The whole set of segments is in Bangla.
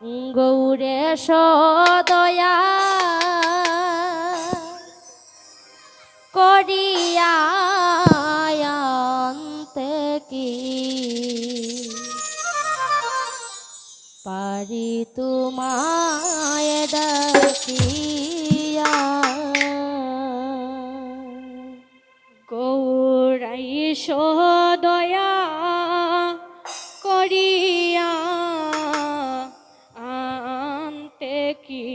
গৌরে সদয়া করিয়া আনতে কি পারি তোমায় ডাকিয়া। গৌরাই সদয়া করিয়া আনতে কি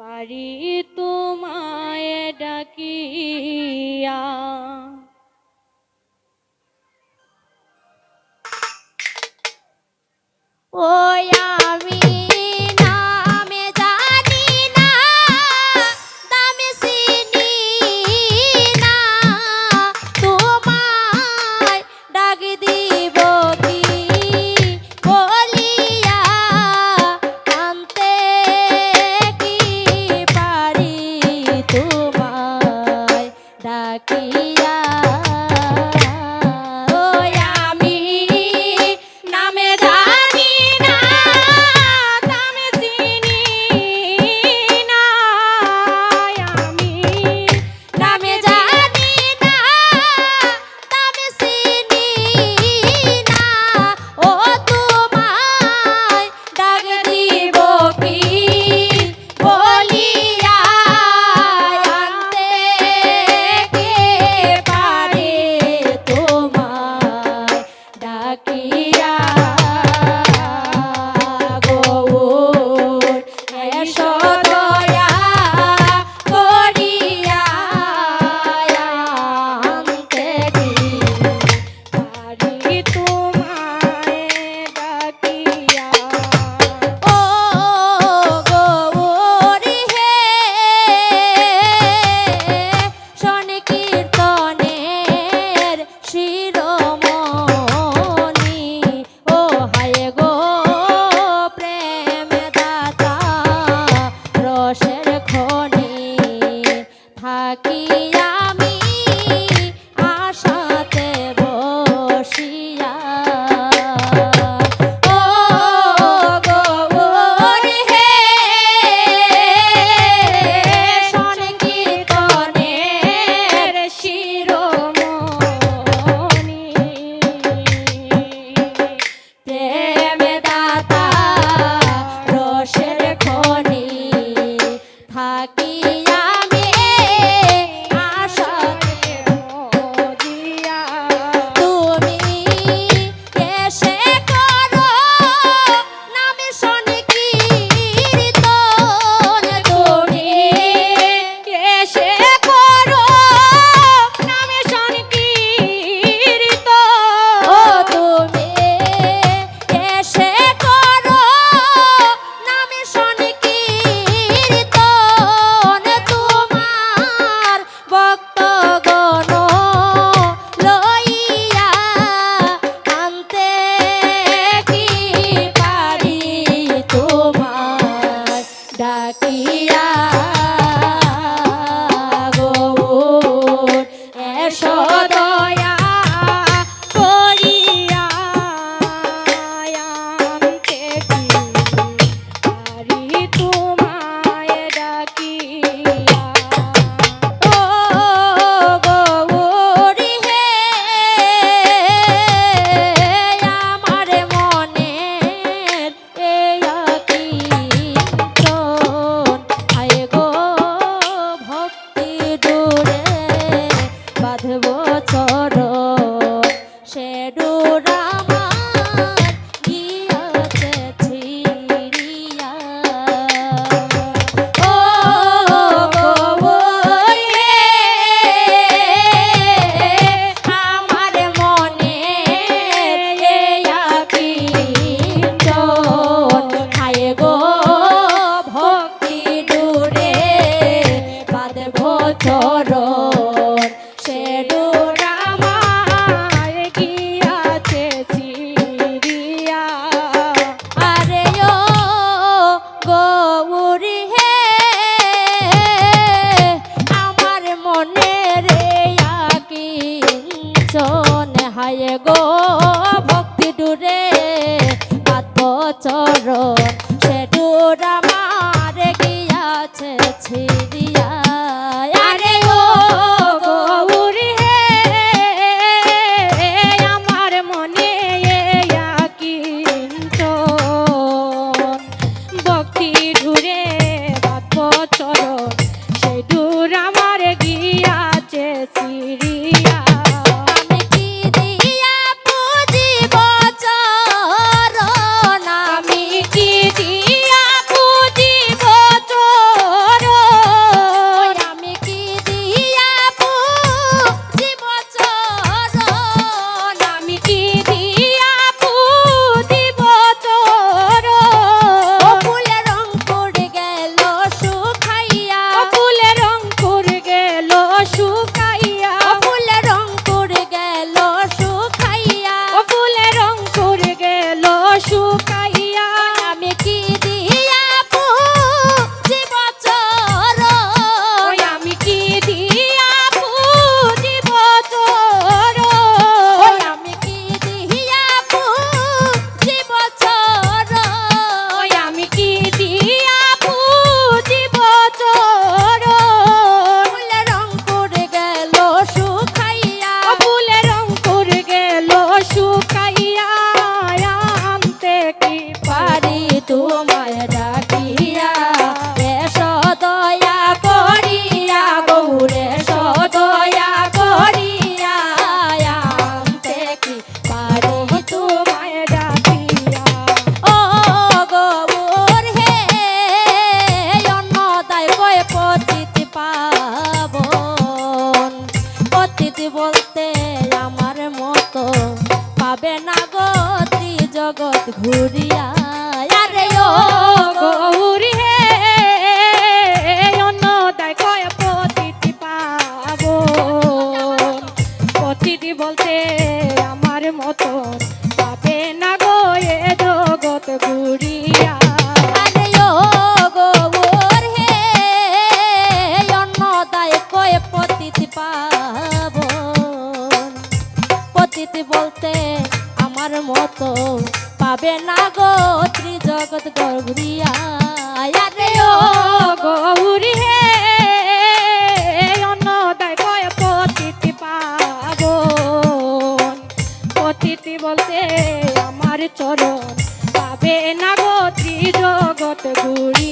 পারি তোমায় ডাকিয়া। ওই আমি নামে জানি না, দামে চিনি না, তোমায় ডাক দিব কি বলিয়া আনতে কি সে ডোর আমার গিয়াছে ছিড়িয়া আরে ও গৌরী হে আমার মনে ভক্তি ঢুরে বাঁধব চরণ সেই ডুর আমার গিয়াছে সিরিয়া আমি কি দিয়া পুজিব চরণ আমি কি দিয়া পুজিব চরণ আমি কি দিয়া পুজিব চরণ আমি কি দিয়া পুজিব চরণ ও ফুলের অঙ্কুর গেল শুকাইয়া ও ফুলের অঙ্কুর গেল শুকাইয়া ও ফুলের অঙ্কুর গেল শুকাইয়া ও ফুলের অঙ্কুর গেল শুকাইয়া আমি কি দিয়া পুজিব চরণ ওই আমি কি দিয়া পুজিব চরণ ওই আমি কি দিয়া পুজিব চরণ ওই আমি কি দিয়া পুজিব চরণ ফুলের অঙ্কুর গেল শুকাইয়া ও ফুলের অঙ্কুর গেল শুকাইয়া আনতে কি পারি তোমায় ডাকিয়া এসো দয়া করিয়া গৌরে সদয়া করিয়া আনতে কি পারি তোমায় ডাকিয়া ও গৌর হে অন্নদায় কয় পতিতি পাবন পতিতি বলতে আমার মতো পাবে না গো ত্রিজগৎ ঘুরিয়া আরে ও গৌরী হে অন্নদায় কয় পতিতি পাবো পতিতি বলতে আমার মতো পাবে না গো এ জগৎ ঘুরিয়া আরে ও গৌর হে অন্নদায় কয় পতিতি পাবন পতিতি বলতে আমার মতো পাবে না গো ত্রিজগৎ ঘুরিয়া আরে ও গৌরী হে অন্নদায় কয় পতিতি পাবো পতিতি বলতে আমার চরণ পাবে না গো ত্রিজগৎ ঘুরিয়া